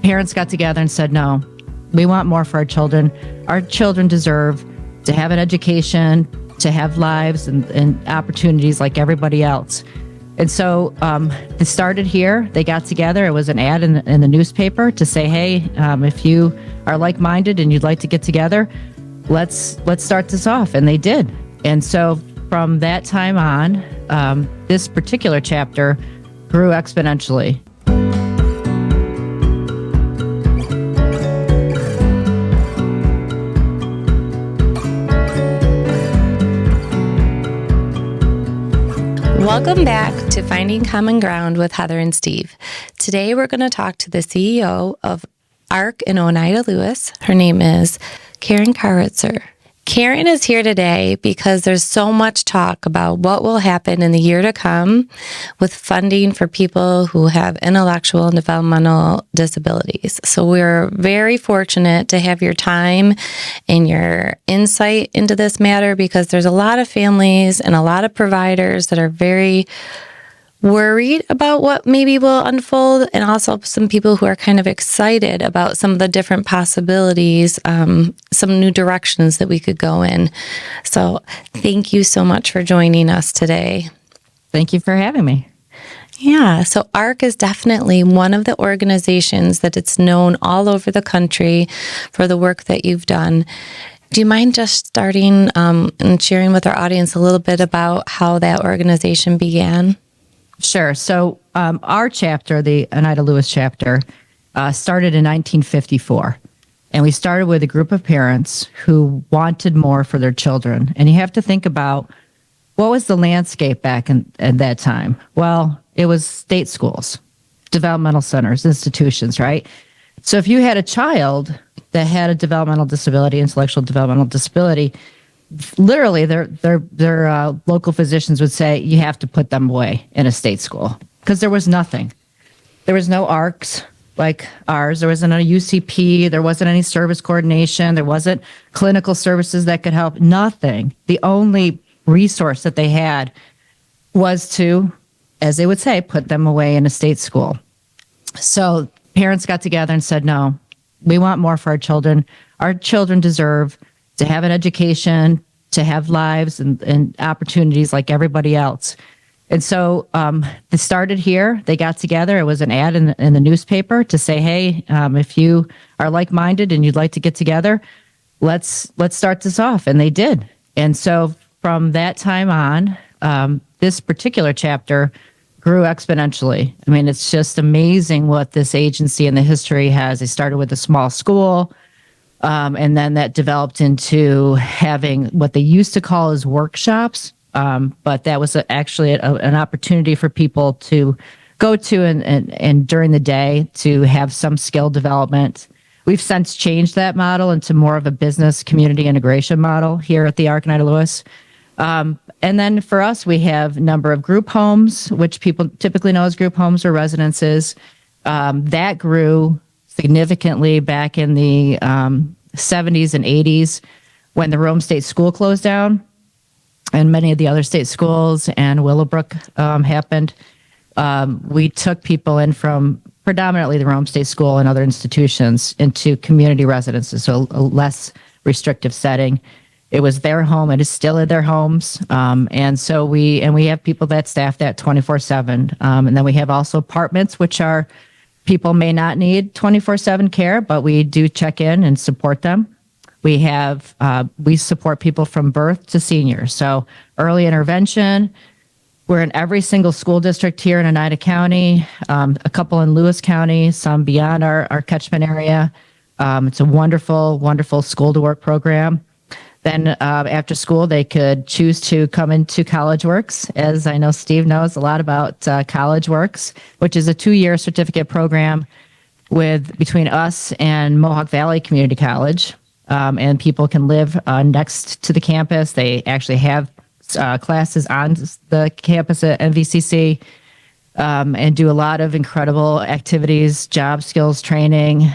parents got together and said, no, we want more for our children. Our children deserve to have an education, to have lives and opportunities like everybody else. And so it started here. They got together. It was an ad in the newspaper to say, hey, if you are like-minded and you'd like to get together, let's start this off. And they did. And so from that time on, this particular chapter grew exponentially. Welcome back to Finding Common Ground with Heather and Steve. Today we're going to talk to the CEO of ARC in Oneida-Lewis. Her name is Karen Korotzer. Karen is here today because there's so much talk about what will happen in the year to come with funding for people who have intellectual and developmental disabilities. So we're very fortunate to have your time and your insight into this matter because there's a lot of families and a lot of providers that are very worried about what maybe will unfold, and also some people who are kind of excited about some of the different possibilities, some new directions that we could go in. So thank you so much for joining us today. Thank you for having me. Yeah, so ARC is definitely one of the organizations that it's known all over the country for the work that you've done. Do you mind just starting and sharing with our audience a little bit about how that organization began? Sure. So our chapter, the Oneida-Lewis chapter, started in 1954. And we started with a group of parents who wanted more for their children. And you have to think about what was the landscape back at that time? Well, it was state schools, developmental centers, institutions, right? So if you had a child that had a developmental disability, intellectual developmental disability, literally their local physicians would say, you have to put them away in a state school because there was nothing. There was no ARCs like ours. There wasn't a UCP. There wasn't any service coordination. There wasn't clinical services that could help. Nothing. The only resource that they had was to, as they would say, put them away in a state school. So parents got together and said, no, we want more for our children. Our children deserve to have an education, to have lives and opportunities like everybody else. And so it started here. They got together. It was an ad in the newspaper to say, hey, if you are like-minded and you'd like to get together, let's start this off. And they did. And so from that time on, this particular chapter grew exponentially. I mean, it's just amazing what this agency and the history has. They started with a small school. And then that developed into having what they used to call as workshops. But that was actually an opportunity for people to go to and during the day to have some skill development. We've since changed that model into more of a business community integration model here at the ARC Oneida-Lewis. And then for us, we have a number of group homes, which people typically know as group homes or residences. That grew significantly back in the 70s and 80s when the Rome State School closed down and many of the other state schools and Willowbrook happened. We took people in from predominantly the Rome State School and other institutions into community residences, so a less restrictive setting. It was their home. It is still in their homes. And so we have people that staff that 24/7. And then we have also apartments, which are people may not need 24/7 care, but we do check in and support them. We support people from birth to seniors. So early intervention, we're in every single school district here in Oneida County, a couple in Lewis County, some beyond our catchment area. It's a wonderful, wonderful school to work program. Then after school, they could choose to come into College Works. As I know Steve knows a lot about College Works, which is a 2-year certificate program between us and Mohawk Valley Community College. And people can live next to the campus. They actually have classes on the campus at NVCC and do a lot of incredible activities, job skills training.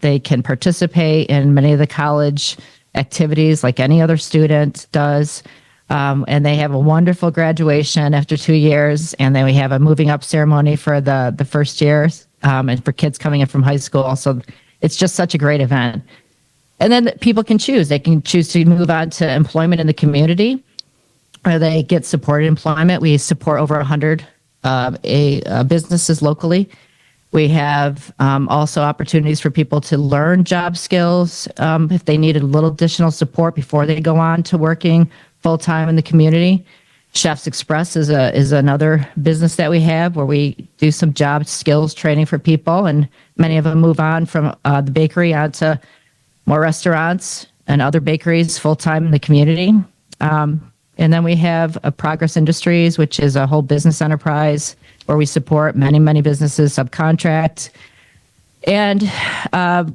They can participate in many of the college activities like any other student does. And they have a wonderful graduation after 2 years. And then we have a moving up ceremony for the first years and for kids coming in from high school. So it's just such a great event. And then people can choose. They can choose to move on to employment in the community, or they get supported employment. We support over 100 businesses locally. We have also opportunities for people to learn job skills if they needed a little additional support before they go on to working full time in the community. Chefs Express is another business that we have where we do some job skills training for people, and many of them move on from the bakery onto more restaurants and other bakeries full time in the community. And then we have Progress Industries, which is a whole business enterprise where we support many businesses, subcontract. And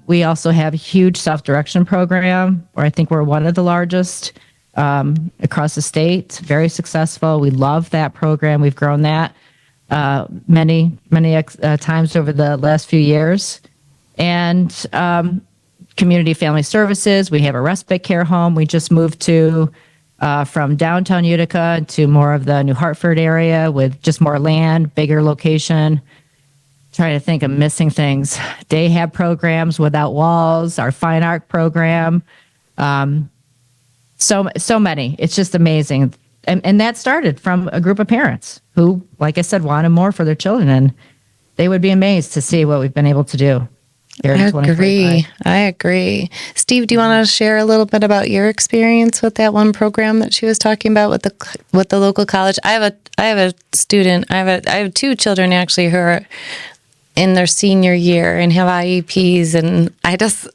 we also have a huge self-direction program where I think we're one of the largest across the state. Very successful. We love that program. We've grown that many times over the last few years. And community family services. We have a respite care home. We just moved to from downtown Utica to more of the New Hartford area with just more land, bigger location. Trying to think of missing things. Day have programs without walls, our fine art program. So many. It's just amazing. And that started from a group of parents who, like I said, wanted more for their children. And they would be amazed to see what we've been able to do. I agree. Steve, do you want to share a little bit about your experience with that one program that she was talking about with the local college? I have a student. I have two children actually who are in their senior year and have IEPs, and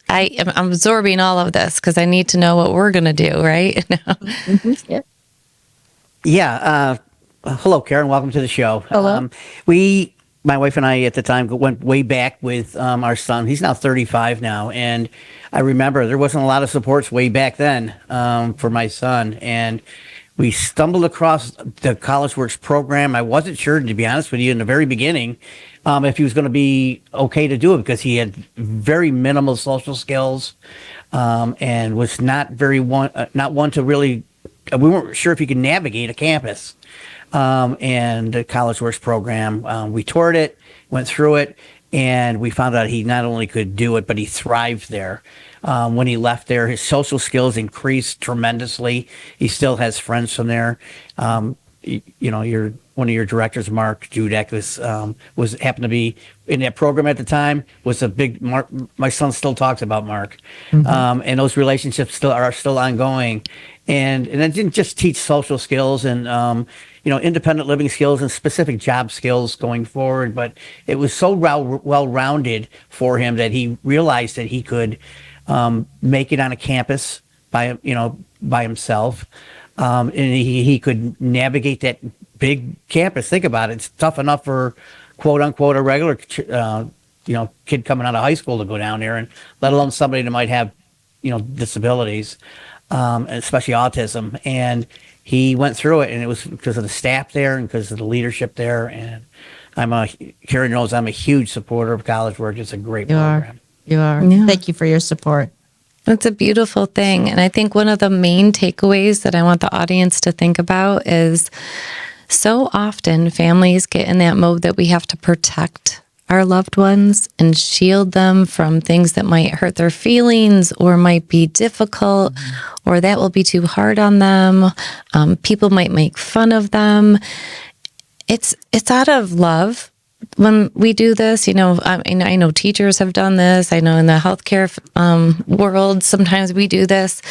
I'm absorbing all of this because I need to know what we're going to do, right? Mm-hmm. Yeah. Hello, Karen. Welcome to the show. Hello. My wife and I at the time went way back with our son. He's now 35 now. And I remember there wasn't a lot of supports way back then for my son. And we stumbled across the College Works program. I wasn't sure, to be honest with you, in the very beginning, if he was going to be okay to do it because he had very minimal social skills and was not one to really, we weren't sure if he could navigate a campus. And the College Works program, we toured it, went through it, and we found out he not only could do it, but he thrived there. When he left there, his social skills increased tremendously. He still has friends from there. One of your directors, Mark Judek, was happened to be in that program at the time. Was a big Mark. My son still talks about Mark, and those relationships are still ongoing. And it didn't just teach social skills and independent living skills and specific job skills going forward, but it was so well-rounded for him that he realized that he could make it on a campus by himself, and he could navigate that big campus. Think about it; it's tough enough for quote unquote a regular kid coming out of high school to go down there, and let alone somebody that might have disabilities, especially autism. And he went through it, and it was because of the staff there and because of the leadership there. And Karen knows I'm a huge supporter of College Work. It's a great program. You are. Yeah. Thank you for your support. It's a beautiful thing. And I think one of the main takeaways that I want the audience to think about is so often families get in that mode that we have to protect our loved ones and shield them from things that might hurt their feelings or might be difficult or that will be too hard on them. People might make fun of them. It's out of love when we do this. I know teachers have done this. I know in the healthcare world, sometimes we do this.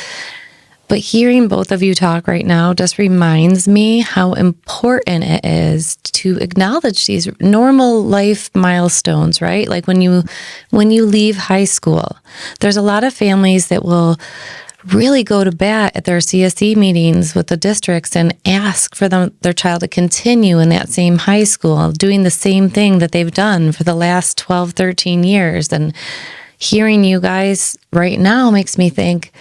But hearing both of you talk right now just reminds me how important it is to acknowledge these normal life milestones, right? Like when you leave high school, there's a lot of families that will really go to bat at their CSE meetings with the districts and ask for their child to continue in that same high school, doing the same thing that they've done for the last 12, 13 years. And hearing you guys right now makes me think,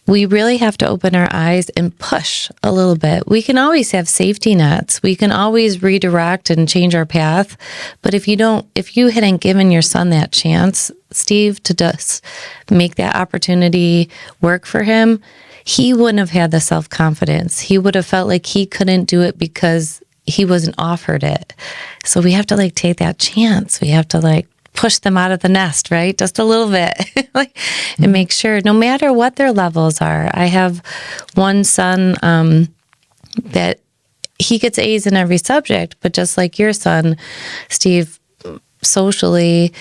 we really have to open our eyes and push a little bit. We can always have safety nets. We can always redirect and change our path. But if you hadn't given your son that chance, Steve, to just make that opportunity work for him, he wouldn't have had the self-confidence. He would have felt like he couldn't do it because he wasn't offered it. So we have to like take that chance. We have to like push them out of the nest, right? Just a little bit, like, and make sure no matter what their levels are. I have one son that he gets A's in every subject, but just like your son, Steve, socially,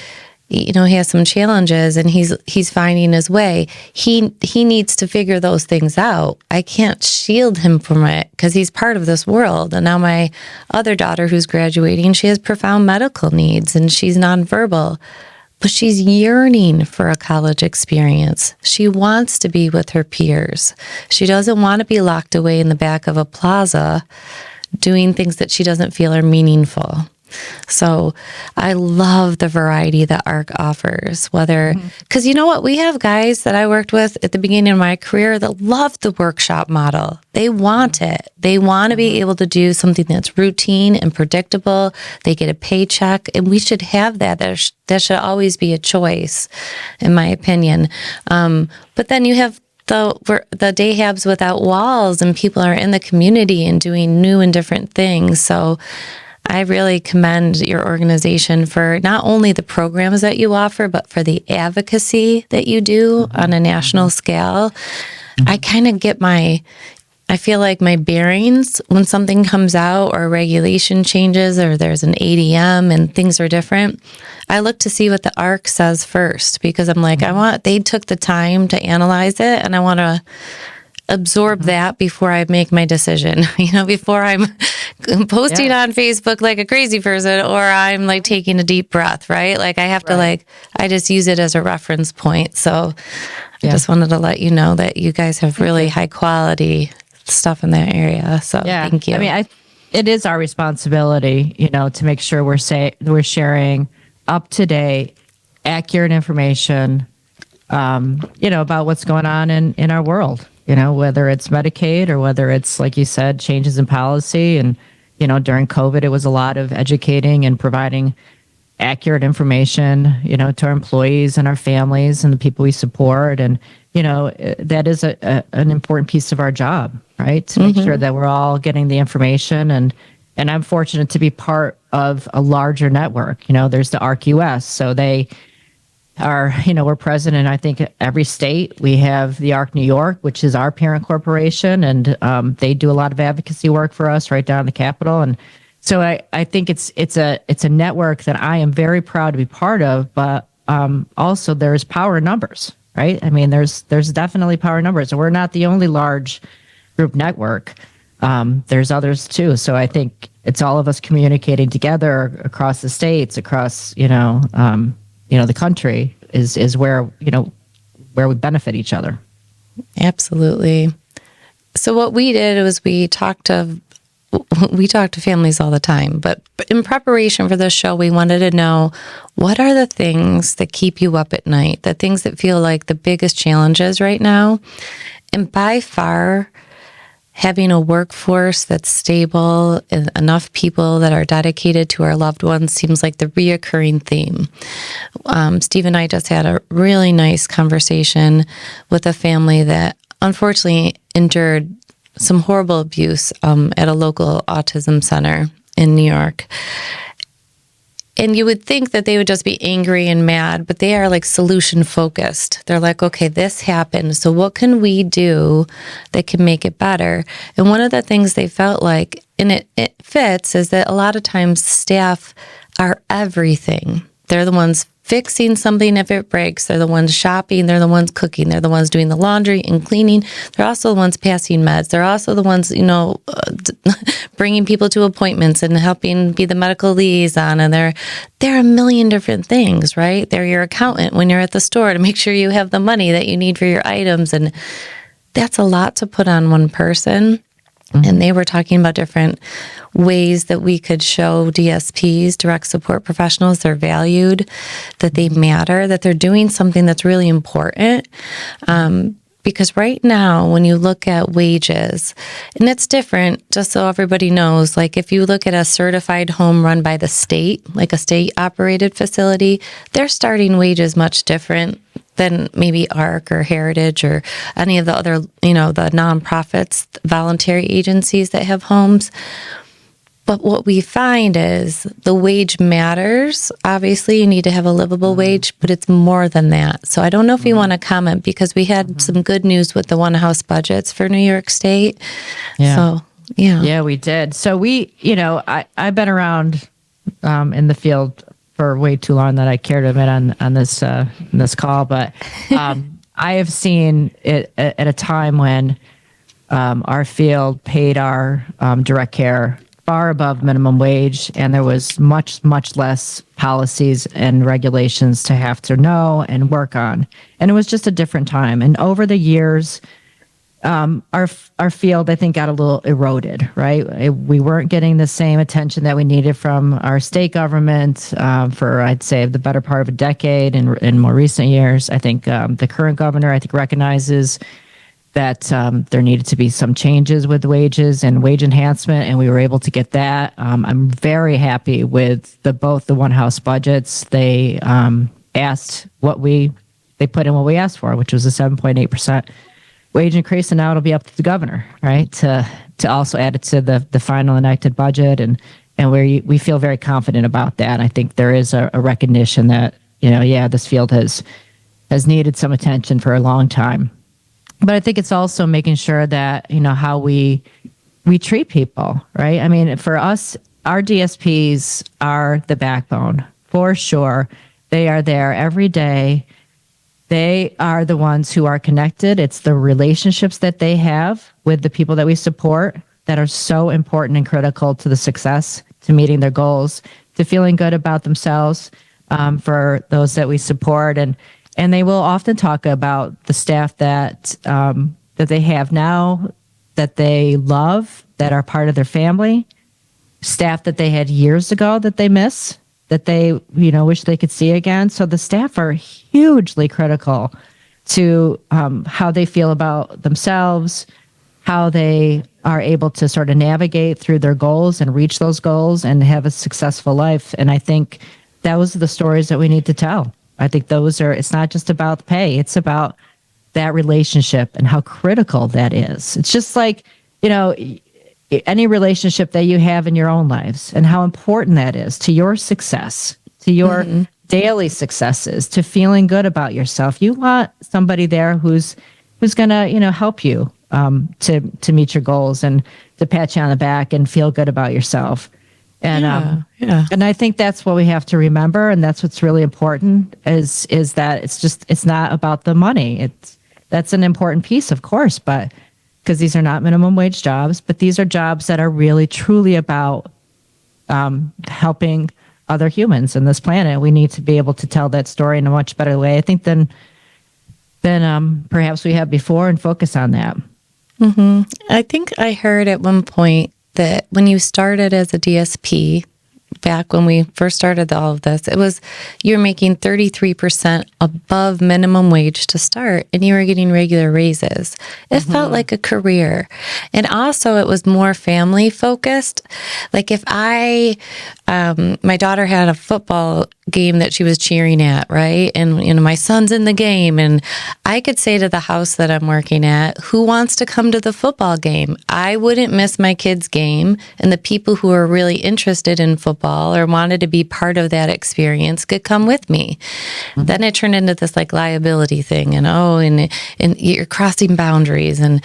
he has some challenges and he's finding his way. He needs to figure those things out. I can't shield him from it because he's part of this world. And now my other daughter who's graduating, she has profound medical needs and she's nonverbal, but she's yearning for a college experience. She wants to be with her peers. She doesn't want to be locked away in the back of a plaza doing things that she doesn't feel are meaningful. So I love the variety that ARC offers, because you know what? We have guys that I worked with at the beginning of my career that love the workshop model. They want it. They want to be able to do something that's routine and predictable. They get a paycheck, and we should have that. That should always be a choice, in my opinion. But then you have the day habs without walls, and people are in the community and doing new and different things. So I really commend your organization for not only the programs that you offer, but for the advocacy that you do on a national scale. I kind of I feel like my bearings when something comes out or regulation changes or there's an ADM and things are different. I look to see what the ARC says first, because I'm like, they took the time to analyze it, and I want to absorb that before I make my decision, before I'm posting on Facebook like a crazy person, or I'm like taking a deep breath, right? Like I have to I just use it as a reference point. So I just wanted to let you know that you guys have really high quality stuff in that area. So thank you. I mean, it is our responsibility, to make sure we're sharing up to date, accurate information, about what's going on in our world. Whether it's Medicaid or whether it's, like you said, changes in policy. And, during COVID, it was a lot of educating and providing accurate information, to our employees and our families and the people we support. And, that is an important piece of our job, right? To make sure that we're all getting the information. And I'm fortunate to be part of a larger network. There's the ARC US. So they are, we're present in, I think, every state. We have the ARC New York, which is our parent corporation, and they do a lot of advocacy work for us right down in the Capitol. And so I think it's a network that I am very proud to be part of, but also there's power in numbers, right? I mean, there's definitely power in numbers, and we're not the only large group network. There's others too. So I think it's all of us communicating together across the states, across, the country is where we benefit each other. Absolutely. So what we did was we talked to families all the time, but in preparation for this show, we wanted to know, what are the things that keep you up at night, the things that feel like the biggest challenges right now? And by far, having a workforce that's stable and enough people that are dedicated to our loved ones seems like the reoccurring theme. Steve and I just had a really nice conversation with a family that unfortunately endured some horrible abuse at a local autism center in New York. And you would think that they would just be angry and mad, but they are like solution focused. They're like, okay, this happened, so what can we do that can make it better? And one of the things they felt like, and it fits, is that a lot of times staff are everything. They're the ones fixing something if it breaks. They're the ones shopping. They're the ones cooking. They're the ones doing the laundry and cleaning. They're also the ones passing meds. They're also the ones, bringing people to appointments and helping be the medical liaison. And they're a million different things, right? They're your accountant when you're at the store to make sure you have the money that you need for your items. And that's a lot to put on one person. And they were talking about different ways that we could show DSPs, direct support professionals, they're valued, that they matter, that they're doing something that's really important. Because right now, when you look at wages, and it's different, just so everybody knows, like if you look at a certified home run by the state, like a state-operated facility, their starting wage is much different than maybe ARC or Heritage or any of the other, the nonprofits, voluntary agencies that have homes. But what we find is the wage matters. Obviously, you need to have a livable wage, but it's more than that. So I don't know if you want to comment, because we had some good news with the one house budgets for New York State. Yeah. So, yeah. Yeah, we did. So I've been around in the field for way too long that I care to admit on this call, but I have seen it at a time when our field paid our direct care far above minimum wage, and there was much, much less policies and regulations to have to know and work on. And it was just a different time. And over the years, our field, I think, got a little eroded, right? We weren't getting the same attention that we needed from our state government for, I'd say, the better part of a decade. In more recent years, I think the current governor, I think, recognizes that there needed to be some changes with wages and wage enhancement, and we were able to get that. I'm very happy with both the one house budgets. They asked they put in what we asked for, which was a 7.8% wage increase, and now it'll be up to the governor, right, to also add it to the final enacted budget, and we feel very confident about that. I think there is a recognition that this field has needed some attention for a long time. But I think it's also making sure that, how we treat people, right? I mean, for us, our DSPs are the backbone, for sure. They are there every day. They are the ones who are connected. It's the relationships that they have with the people that we support that are so important and critical to the success, to meeting their goals, to feeling good about themselves for those that we support. And they will often talk about the staff that they have now, that they love, that are part of their family, staff that they had years ago that they miss, that they wish they could see again. So the staff are hugely critical to how they feel about themselves, how they are able to sort of navigate through their goals and reach those goals and have a successful life. And I think those are the stories that we need to tell. I think it's not just about the pay, it's about that relationship and how critical that is. It's just like, any relationship that you have in your own lives and how important that is to your success, to your daily successes, to feeling good about yourself. You want somebody there who's going to, help you to meet your goals and to pat you on the back and feel good about yourself. And and I think that's what we have to remember, and that's what's really important is that it's not about the money. That's an important piece, of course, but because these are not minimum wage jobs, but these are jobs that are really truly about helping other humans in this planet. We need to be able to tell that story in a much better way, I think, than perhaps we have before, and focus on that. Mm-hmm. I think I heard at one point that when you started as a DSP, back when we first started all of this, you're making 33% above minimum wage to start, and you were getting regular raises. It felt like a career. And also it was more family focused. Like if my daughter had a football game that she was cheering at, right? And my son's in the game, and I could say to the house that I'm working at, who wants to come to the football game? I wouldn't miss my kid's game, and the people who are really interested in football or wanted to be part of that experience could come with me. Then it turned into this like liability thing, and you're crossing boundaries, and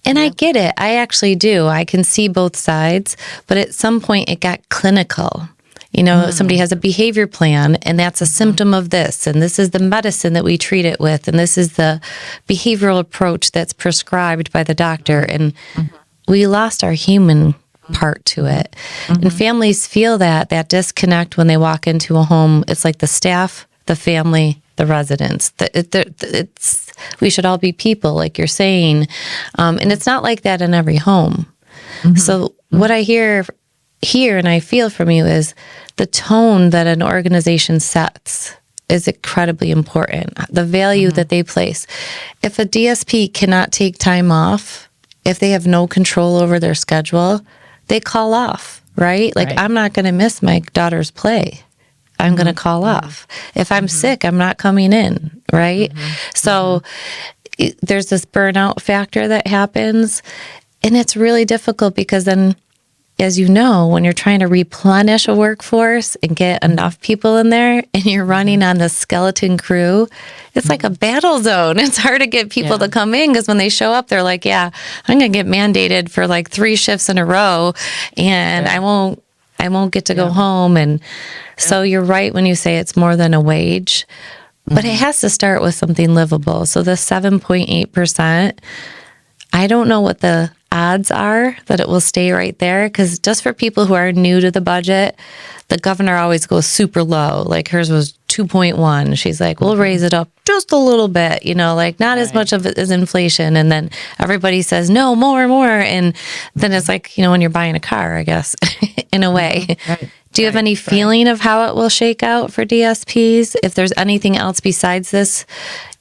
I get it. I actually do. I can see both sides, but at some point it got clinical. Somebody has a behavior plan, and that's a symptom of this, and this is the medicine that we treat it with, and this is the behavioral approach that's prescribed by the doctor, and we lost our human part to it. And families feel that disconnect when they walk into a home. It's like the staff, the family, the residents. We should all be people, like you're saying, and it's not like that in every home. So what I hear and I feel from you is the tone that an organization sets is incredibly important. The value that they place. If a DSP cannot take time off, if they have no control over their schedule, they call off, right? Like, I'm not going to miss my daughter's play. I'm going to call off. If I'm sick, I'm not coming in, right? So there's this burnout factor that happens, and it's really difficult because then as you know, when you're trying to replenish a workforce and get enough people in there and you're running on the skeleton crew, it's like a battle zone. It's hard to get people to come in because when they show up, they're like, yeah, I'm going to get mandated for like 3 shifts in a row and I won't get to go home. And so you're right when you say it's more than a wage, but it has to start with something livable. So the 7.8%, I don't know what the odds are that it will stay right there, because just for people who are new to the budget, the governor always goes super low. Like hers was 2.1. She's like, we'll raise it up just a little bit, like not as much of it as inflation. And then everybody says, no, more. And then it's like, when you're buying a car, I guess, in a way. Right. Do you have any feeling of how it will shake out for DSPs? If there's anything else besides this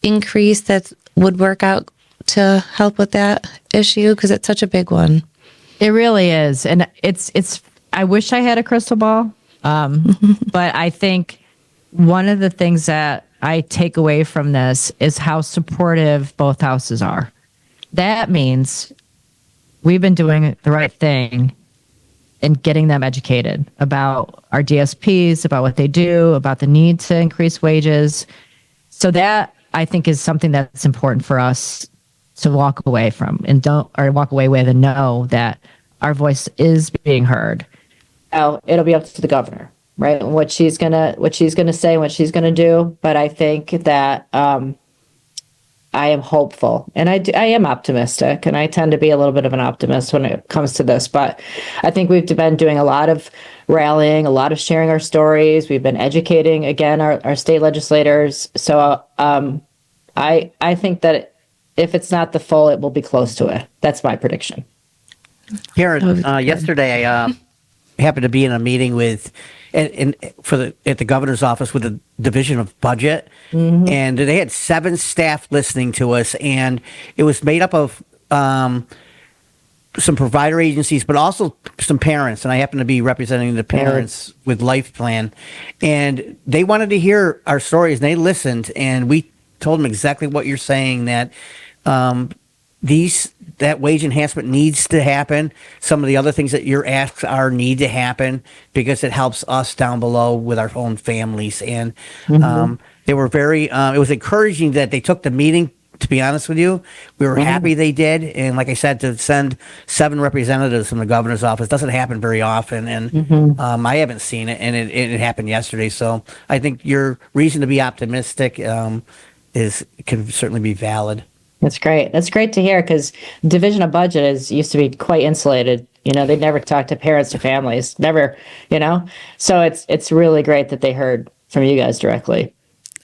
increase that would work out to help with that issue, because it's such a big one. It really is, and it's. I wish I had a crystal ball, but I think one of the things that I take away from this is how supportive both houses are. That means we've been doing the right thing and getting them educated about our DSPs, about what they do, about the need to increase wages. So that, I think, is something that's important for us to walk away from and walk away with and know that our voice is being heard. Now, it'll be up to the governor, right? What she's gonna say, what she's gonna do. But I think that I am hopeful, and I am optimistic, and I tend to be a little bit of an optimist when it comes to this. But I think we've been doing a lot of rallying, a lot of sharing our stories. We've been educating again our state legislators. So I think that if it's not the full, it will be close to it. That's my prediction. Karen, yesterday I happened to be in a meeting at the governor's office with the Division of Budget, and they had 7 staff listening to us, and it was made up of some provider agencies, but also some parents, and I happen to be representing the parents with Life Plan, and they wanted to hear our stories, and they listened, and we told them exactly what you're saying, that that wage enhancement needs to happen. Some of the other things that your asks are need to happen because it helps us down below with our own families. And they were very, it was encouraging that they took the meeting, to be honest with you. We were happy they did. And like I said, to send 7 representatives from the governor's office doesn't happen very often. And I haven't seen it, and it happened yesterday. So I think your reason to be optimistic can certainly be valid. That's great. That's great to hear, because Division of Budget used to be quite insulated. They never talk to parents or families, never. So it's really great that they heard from you guys directly.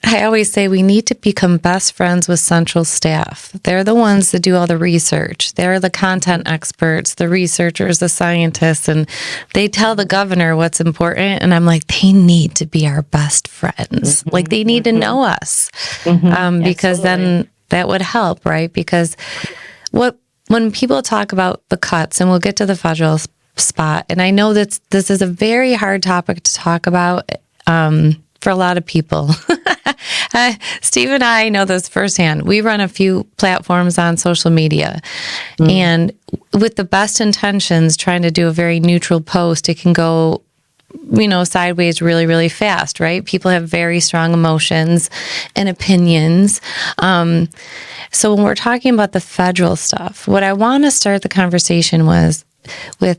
I always say we need to become best friends with central staff. They're the ones that do all the research. They're the content experts, the researchers, the scientists, and they tell the governor what's important. And I'm like, they need to be our best friends. Like they need to know us, because then that would help, right? Because when people talk about the cuts, and we'll get to the federal spot, and I know that this is a very hard topic to talk about for a lot of people. Steve and I know this firsthand. We run a few platforms on social media, and with the best intentions, trying to do a very neutral post, it can go sideways really, really fast, right? People have very strong emotions and opinions. So when we're talking about the federal stuff, what I want to start the conversation with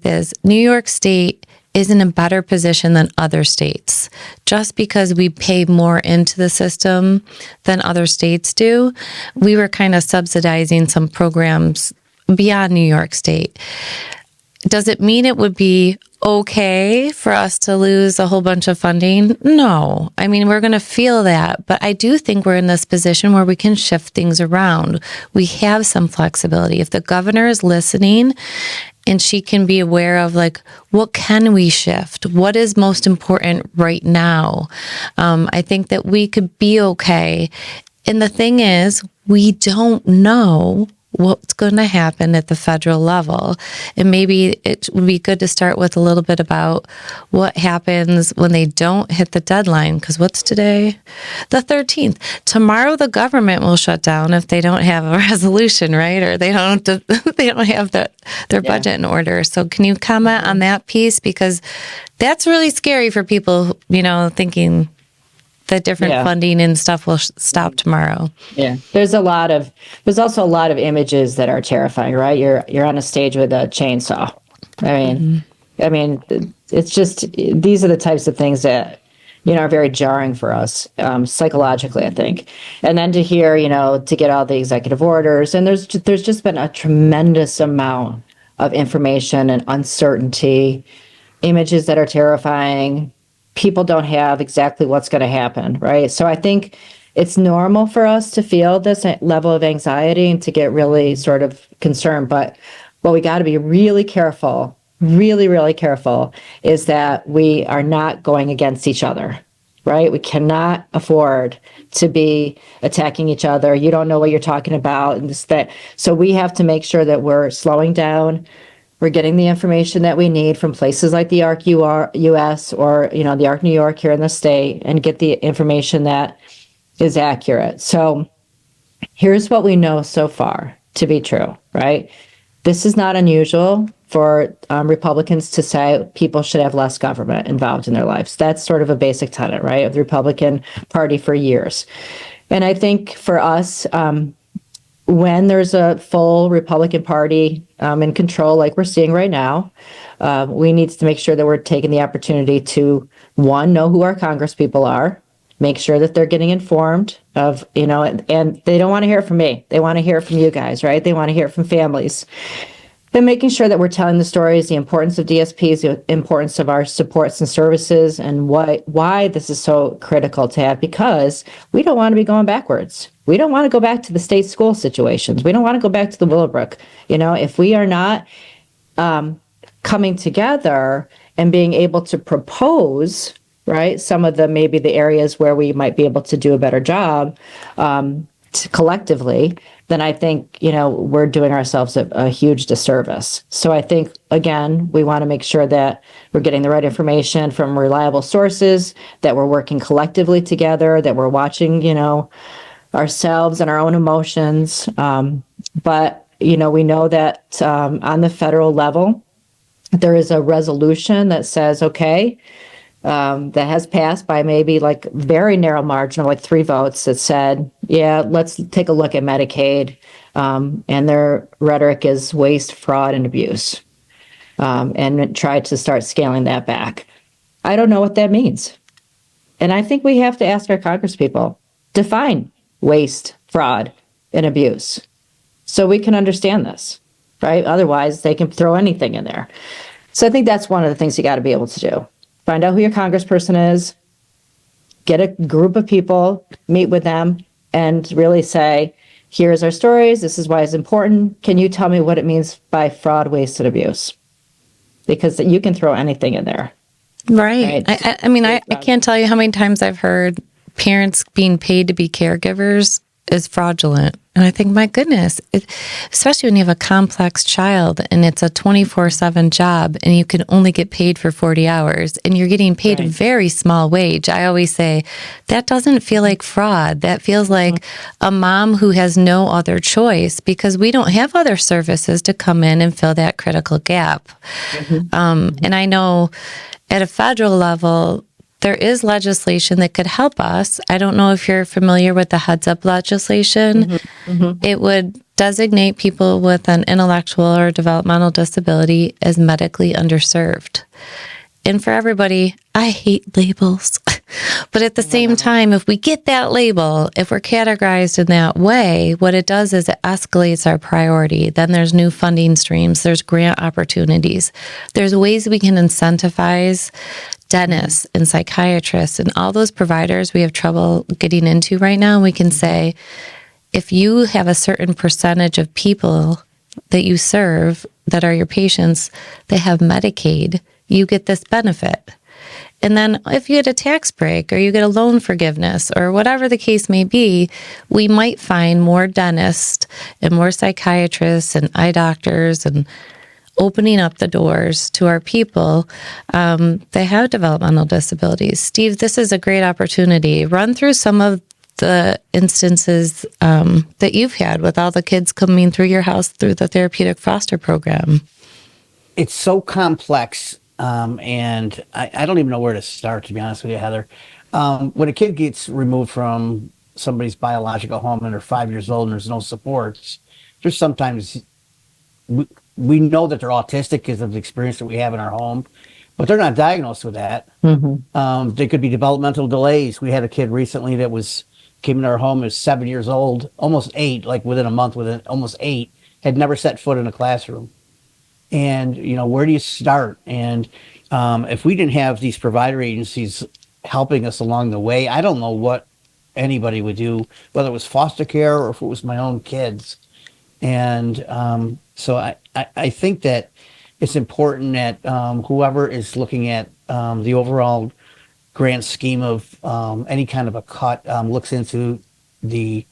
is New York State is in a better position than other states. Just because we pay more into the system than other states do, we were kind of subsidizing some programs beyond New York State. Does it mean it would be okay for us to lose a whole bunch of funding? No. I mean, we're going to feel that, but I do think we're in this position where we can shift things around. We have some flexibility. If the governor is listening and she can be aware of what can we shift? What is most important right now? I think that we could be okay. And the thing is, we don't know what's going to happen at the federal level. And maybe it would be good to start with a little bit about what happens when they don't hit the deadline. Because what's today? The 13th. Tomorrow the government will shut down if they don't have a resolution, right? Or they don't have their budget in order. So can you comment on that piece? Because that's really scary for people, thinking that different funding and stuff will stop tomorrow. Yeah, there's also a lot of images that are terrifying, right? You're on a stage with a chainsaw. I mean, it's just, these are the types of things that, are very jarring for us, psychologically, I think. And then to hear, to get all the executive orders, and there's just been a tremendous amount of information and uncertainty, images that are terrifying. People don't have exactly what's going to happen, right? So I think it's normal for us to feel this level of anxiety and to get really sort of concerned. But what we got to be really careful, really, really careful, is that we are not going against each other, right? We cannot afford to be attacking each other. You don't know what you're talking about, and this, that. So we have to make sure that we're slowing down. We're getting the information that we need from places like the ARC US or, the ARC New York here in the state, and get the information that is accurate. So here's what we know so far to be true, right? This is not unusual for Republicans to say people should have less government involved in their lives. That's sort of a basic tenet, right, of the Republican Party for years. And I think for us, when there's a full Republican Party in control, like we're seeing right now, we need to make sure that we're taking the opportunity to, one, know who our congresspeople are, make sure that they're getting informed of, and they don't want to hear it from me. They want to hear it from you guys, right? They want to hear it from families. And making sure that we're telling the stories, the importance of DSPs, the importance of our supports and services, and why this is so critical to have, because we don't want to be going backwards. We don't want to go back to the state school situations. We don't want to go back to the Willowbrook. If we are not coming together and being able to propose, right, some of maybe the areas where we might be able to do a better job collectively, then I think, we're doing ourselves a huge disservice. So I think, again, we want to make sure that we're getting the right information from reliable sources, that we're working collectively together, that we're watching, ourselves and our own emotions. But, we know that on the federal level, there is a resolution that says, okay, that has passed by maybe like very narrow margin of like 3 votes, that said, yeah, let's take a look at Medicaid. And their rhetoric is waste, fraud, and abuse, and try to start scaling that back. I don't know what that means. And I think we have to ask our congresspeople, define waste, fraud, and abuse so we can understand this, right? Otherwise, they can throw anything in there. So I think that's one of the things you got to be able to do. Find out who your congressperson is, get a group of people, meet with them, and really say, here's our stories. This is why it's important. Can you tell me what it means by fraud, waste, and abuse? Because you can throw anything in there. Right. I can't tell you how many times I've heard parents being paid to be caregivers is fraudulent. And I think, my goodness, especially when you have a complex child and it's a 24/7 job and you can only get paid for 40 hours and you're getting paid a very small wage. I always say that doesn't feel like fraud. That feels like a mom who has no other choice, because we don't have other services to come in and fill that critical gap. And I know at a federal level, there is legislation that could help us. I don't know if you're familiar with the Heads Up legislation. It would designate people with an intellectual or developmental disability as medically underserved. And for everybody, I hate labels. But at the same time, if we get that label, if we're categorized in that way, what it does is it escalates our priority. Then there's new funding streams, there's grant opportunities, there's ways we can incentivize dentists and psychiatrists and all those providers we have trouble getting into right now. We can say, if you have a certain percentage of people that you serve that are your patients that have Medicaid, you get this benefit. And then if you get a tax break or you get a loan forgiveness or whatever the case may be, we might find more dentists and more psychiatrists and eye doctors and opening up the doors to our people that have developmental disabilities. Steve, this is a great opportunity. Run through some of the instances that you've had with all the kids coming through your house through the therapeutic foster program. It's so complex, and I don't even know where to start, to be honest with you, Heather. When a kid gets removed from somebody's biological home and they're 5 years old and there's no supports, there's sometimes we know that they're autistic because of the experience that we have in our home, but they're not diagnosed with that. There could be developmental delays. We had a kid recently that came into our home, is 7 years old, almost 8, like within a month, almost 8, had never set foot in a classroom. And, where do you start? And if we didn't have these provider agencies helping us along the way, I don't know what anybody would do, whether it was foster care or if it was my own kids. And so I think that it's important that whoever is looking at the overall grand scheme of any kind of a cut looks into these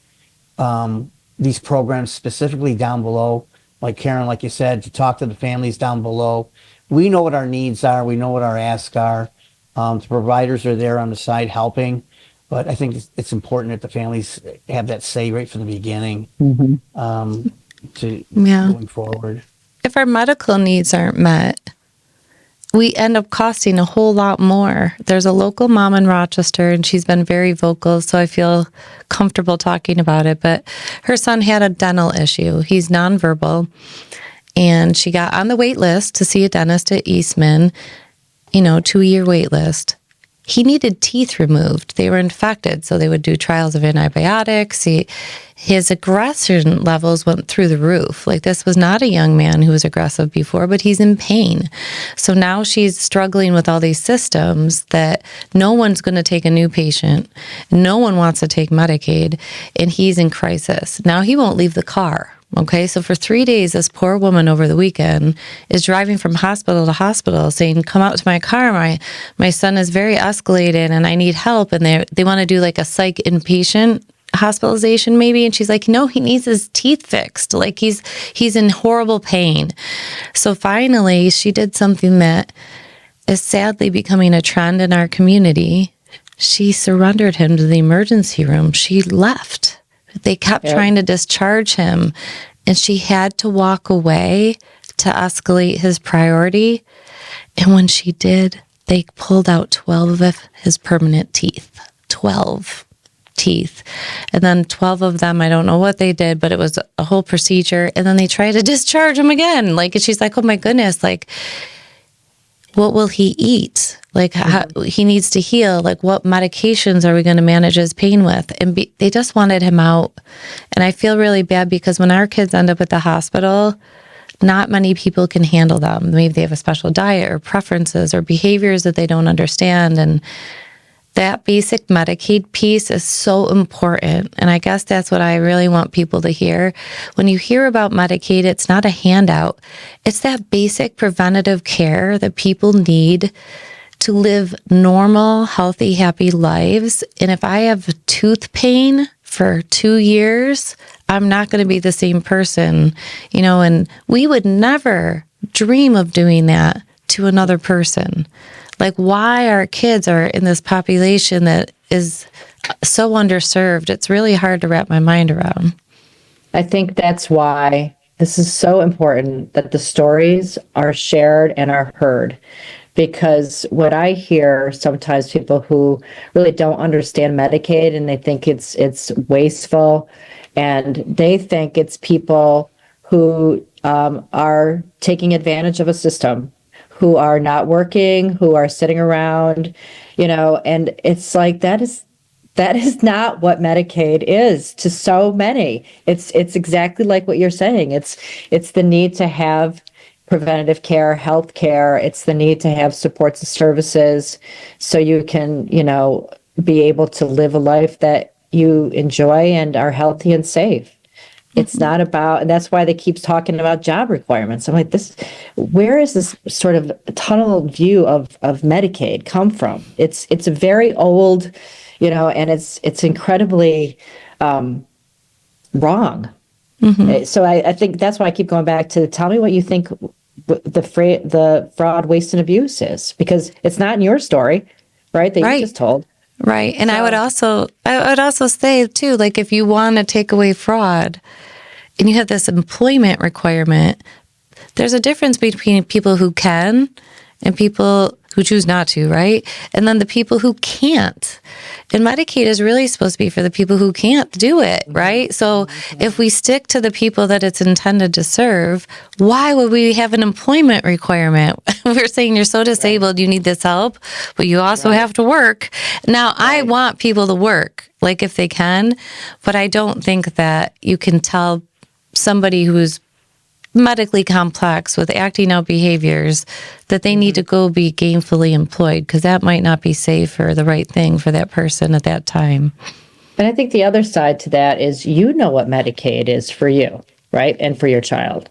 programs specifically down below. Like Karen, like you said, to talk to the families down below. We know what our needs are. We know what our asks are. The providers are there on the side helping. But I think it's important that the families have that say right from the beginning to going forward. If our medical needs aren't met, we end up costing a whole lot more. There's a local mom in Rochester, and she's been very vocal, so I feel comfortable talking about it. But her son had a dental issue. He's nonverbal, and she got on the wait list to see a dentist at Eastman, 2-year wait list. He needed teeth removed. They were infected, so they would do trials of antibiotics. His aggression levels went through the roof. Like, this was not a young man who was aggressive before, but he's in pain. So now she's struggling with all these systems that no one's going to take a new patient. No one wants to take Medicaid, and he's in crisis. Now he won't leave the car. Okay, so for 3 days, this poor woman over the weekend is driving from hospital to hospital saying, come out to my car. My son is very escalated and I need help. And they want to do like a psych inpatient hospitalization maybe. And she's like, no, he needs his teeth fixed. Like he's in horrible pain. So finally, she did something that is sadly becoming a trend in our community. She surrendered him to the emergency room. She left. They kept trying to discharge him, and she had to walk away to escalate his priority. And when she did, they pulled out 12 of his permanent teeth. 12 teeth. And then 12 of them, I don't know what they did, but it was a whole procedure. And then they tried to discharge him again. Like, and she's like, oh my goodness, like, what will he eat? Like, how, he needs to heal. Like, what medications are we going to manage his pain with? And they just wanted him out. And I feel really bad because when our kids end up at the hospital, not many people can handle them. Maybe they have a special diet or preferences or behaviors that they don't understand. And that basic Medicaid piece is so important. And I guess that's what I really want people to hear. When you hear about Medicaid, it's not a handout. It's that basic preventative care that people need to live normal, healthy, happy lives. And if I have tooth pain for 2 years, I'm not going to be the same person, and we would never dream of doing that to another person. Like, why our kids are in this population that is so underserved, it's really hard to wrap my mind around. I think that's why this is so important that the stories are shared and are heard. Because what I hear sometimes, people who really don't understand Medicaid and they think it's wasteful, and they think it's people who are taking advantage of a system, who are not working, who are sitting around, and it's like that is not what Medicaid is to so many. It's exactly like what you're saying. It's the need to have preventative care, health care. It's the need to have supports and services so you can, be able to live a life that you enjoy and are healthy and safe. It's not about, and that's why they keep talking about job requirements. I'm like, where is this sort of tunnel view of Medicaid come from? It's a very old, and it's incredibly wrong. So I think that's why I keep going back to tell me what you think the fraud, waste, and abuse is, because it's not in your story, right? That you just told. Right. And I would also say too, like if you want to take away fraud and you have this employment requirement, there's a difference between people who can and people who choose not to, right? And then the people who can't. And Medicaid is really supposed to be for the people who can't do it, right? So if we stick to the people that it's intended to serve, why would we have an employment requirement? We're saying you're so disabled, you need this help, but you also have to work. Now, I want people to work, like if they can, but I don't think that you can tell somebody who's medically complex with acting out behaviors that they need to go be gainfully employed, because that might not be safe or the right thing for that person at that time. And I think the other side to that is, what Medicaid is for you, right? And for your child.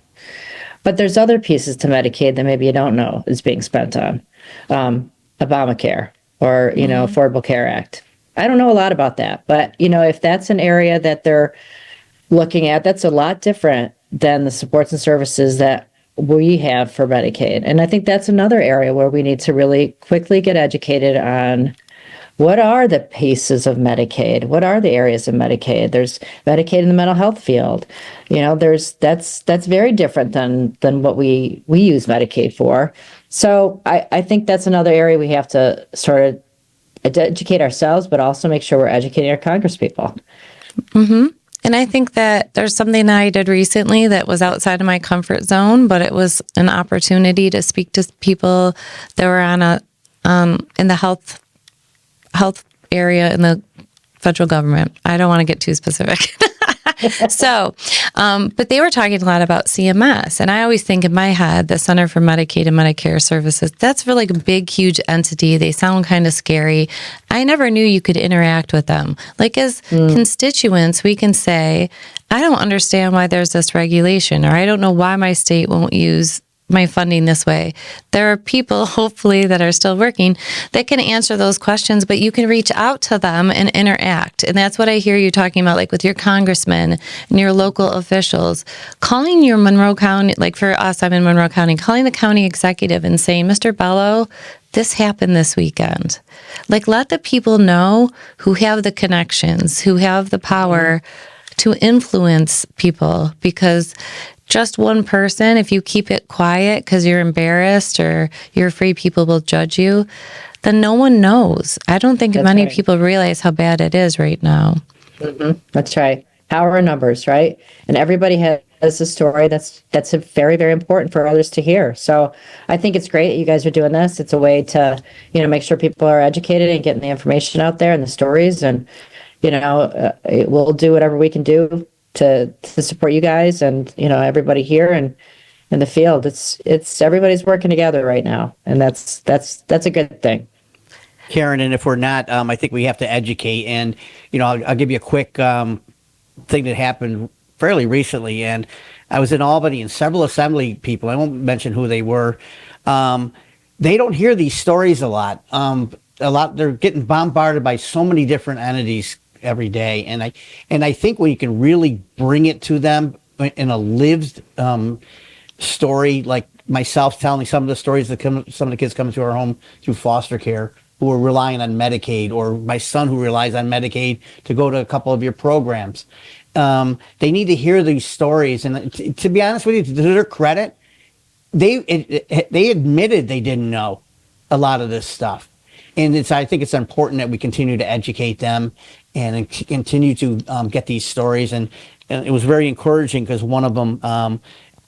But there's other pieces to Medicaid that maybe you don't know is being spent on. Obamacare or, Affordable Care Act. I don't know a lot about that, but, if that's an area that they're looking at, that's a lot different than the supports and services that we have for Medicaid. And I think that's another area where we need to really quickly get educated on what are the pieces of Medicaid? What are the areas of Medicaid? There's Medicaid in the mental health field. That's very different than what we use Medicaid for. So I think that's another area we have to sort of educate ourselves, but also make sure we're educating our congresspeople. Mm-hmm. And I think that there's something that I did recently that was outside of my comfort zone, but it was an opportunity to speak to people that were in the health area in the federal government. I don't want to get too specific. So, but they were talking a lot about CMS. And I always think in my head, the Center for Medicaid and Medicare Services, that's really a big, huge entity. They sound kind of scary. I never knew you could interact with them. Like as constituents, we can say, I don't understand why there's this regulation, or I don't know why my state won't use my funding this way. There are people, hopefully, that are still working that can answer those questions, but you can reach out to them and interact. And that's what I hear you talking about, like with your congressmen and your local officials, calling your Monroe County, like for us, I'm in Monroe County, calling the county executive and saying, Mr. Bello, this happened this weekend. Like, let the people know who have the connections, who have the power to influence people, because just one person, if you keep it quiet because you're embarrassed or you're afraid people will judge you, then no one knows. I don't think many people realize how bad it is right now. Mm-hmm. That's right. Power in numbers, right? And everybody has a story that's a very, very important for others to hear. So I think it's great that you guys are doing this. It's a way to, make sure people are educated and getting the information out there and the stories. And, we'll do whatever we can do to support you guys and everybody here and in the field. It's everybody's working together right now, and that's a good thing. Karen, and if we're not, I think we have to educate. And I'll give you a quick thing that happened fairly recently. And I was in Albany, and several assembly people, I won't mention who they were, they don't hear these stories a lot. They're getting bombarded by so many different entities every day, and I think when you can really bring it to them in a lived story, like myself telling some of the stories that some of the kids coming to our home through foster care who are relying on Medicaid, or my son who relies on Medicaid to go to a couple of your programs. They need to hear these stories, and to be honest with you, to their credit, they admitted they didn't know a lot of this stuff. And I think it's important that we continue to educate them and continue to get these stories. And it was very encouraging because one of them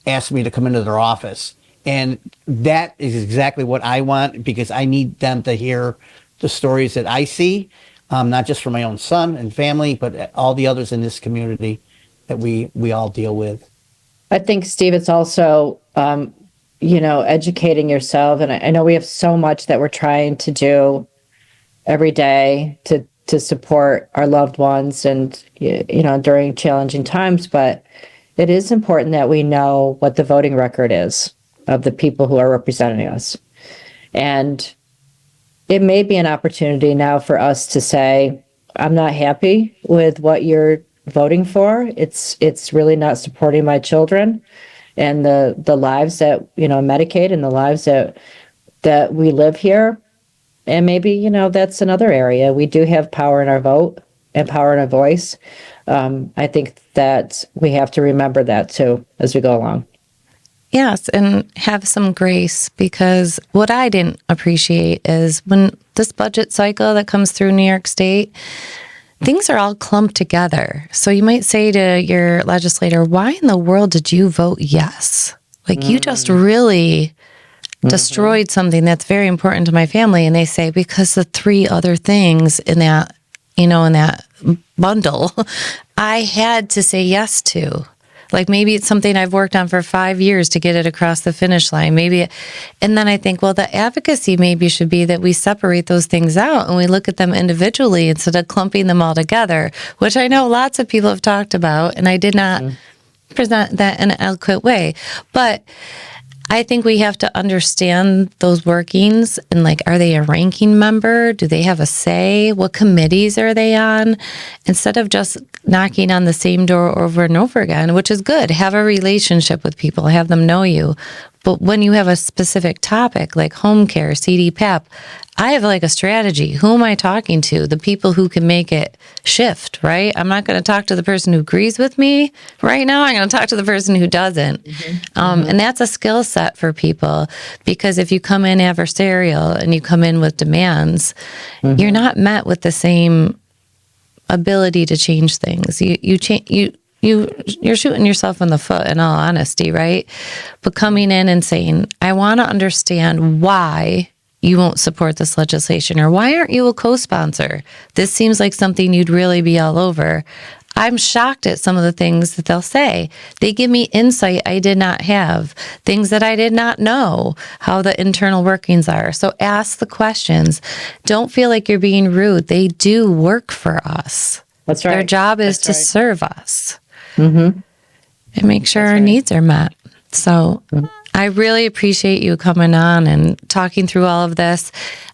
asked me to come into their office. And that is exactly what I want, because I need them to hear the stories that I see, not just for my own son and family, but all the others in this community that we all deal with. I think, Steve, it's also educating yourself. And I know we have so much that we're trying to do every day to to support our loved ones and, during challenging times. But it is important that we know what the voting record is of the people who are representing us. And it may be an opportunity now for us to say, I'm not happy with what you're voting for. It's really not supporting my children and the lives that, Medicaid and the lives that we live here. And maybe, that's another area. We do have power in our vote and power in our voice. I think that we have to remember that too as we go along. Yes, and have some grace, because what I didn't appreciate is when this budget cycle that comes through New York State, things are all clumped together. So you might say to your legislator, why in the world did you vote yes? Like you just really destroyed something that's very important to my family. And they say, because the three other things in that, in that bundle, I had to say yes to. Like maybe it's something I've worked on for 5 years to get it across the finish line. And then I think, well, the advocacy maybe should be that we separate those things out and we look at them individually instead of clumping them all together, which I know lots of people have talked about, and I did not present that in an eloquent way. But I think we have to understand those workings and are they a ranking member? Do they have a say? What committees are they on? Instead of just knocking on the same door over and over again, which is good. Have a relationship with people, have them know you. But when you have a specific topic like home care, CDPAP, I have a strategy. Who am I talking to? The people who can make it shift, right? I'm not going to talk to the person who agrees with me right now. I'm going to talk to the person who doesn't. And that's a skill set for people, because if you come in adversarial and you come in with demands, you're not met with the same ability to change things. You're shooting yourself in the foot, in all honesty, right? But coming in and saying, I want to understand why you won't support this legislation, or why aren't you a co-sponsor? This seems like something you'd really be all over. I'm shocked at some of the things that they'll say. They give me insight I did not have, things that I did not know how the internal workings are. So ask the questions. Don't feel like you're being rude. They do work for us. That's right. Their job is to serve us and make sure our needs are met. So I really appreciate you coming on and talking through all of this.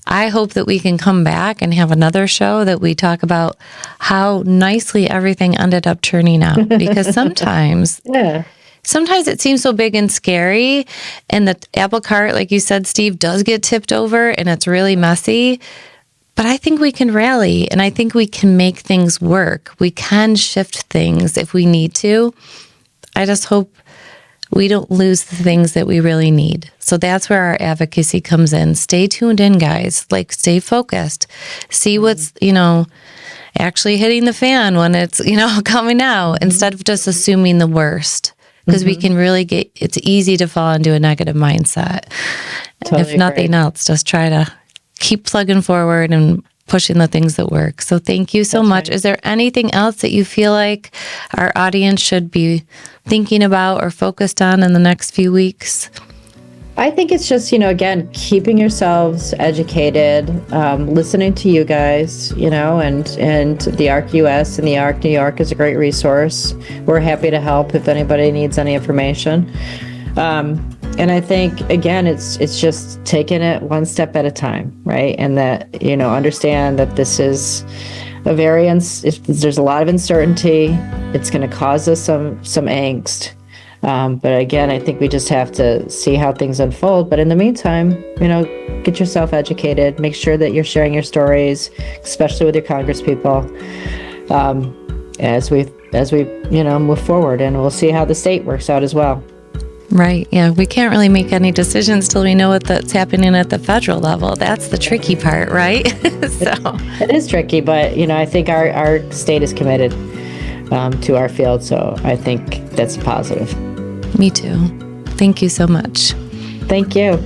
I hope that we can come back and have another show that we talk about how nicely everything ended up turning out. Because sometimes it seems so big and scary, and the apple cart, like you said, Steve, does get tipped over and it's really messy. But I think we can rally, and I think we can make things work. We can shift things if we need to. I just hope we don't lose the things that we really need. So that's where our advocacy comes in. Stay tuned in, guys. Stay focused. See what's, actually hitting the fan when it's, coming out, instead of just assuming the worst. Because we can really it's easy to fall into a negative mindset. Totally if nothing else, just try to keep plugging forward and pushing the things that work. So thank you so much. Right. Is there anything else that you feel like our audience should be thinking about or focused on in the next few weeks? I think it's just, again, keeping yourselves educated, listening to you guys, and the ARC US and the ARC New York is a great resource. We're happy to help if anybody needs any information. And I think, again, it's just taking it one step at a time, right? And that, understand that this is a variance. If there's a lot of uncertainty, it's going to cause us some angst. But again, I think we just have to see how things unfold. But in the meantime, get yourself educated, make sure that you're sharing your stories, especially with your congresspeople, as we move forward, and we'll see how the state works out as well. Right. Yeah. We can't really make any decisions till we know what's happening at the federal level. That's the tricky part, right? It is tricky, but, I think our state is committed to our field. So I think that's a positive. Me too. Thank you so much. Thank you.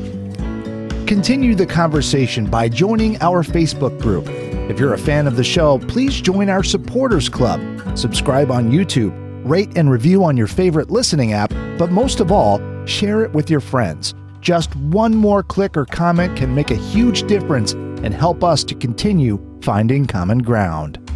Continue the conversation by joining our Facebook group. If you're a fan of the show, please join our supporters club. Subscribe on YouTube. Rate and review on your favorite listening app, but most of all, share it with your friends. Just one more click or comment can make a huge difference and help us to continue finding common ground.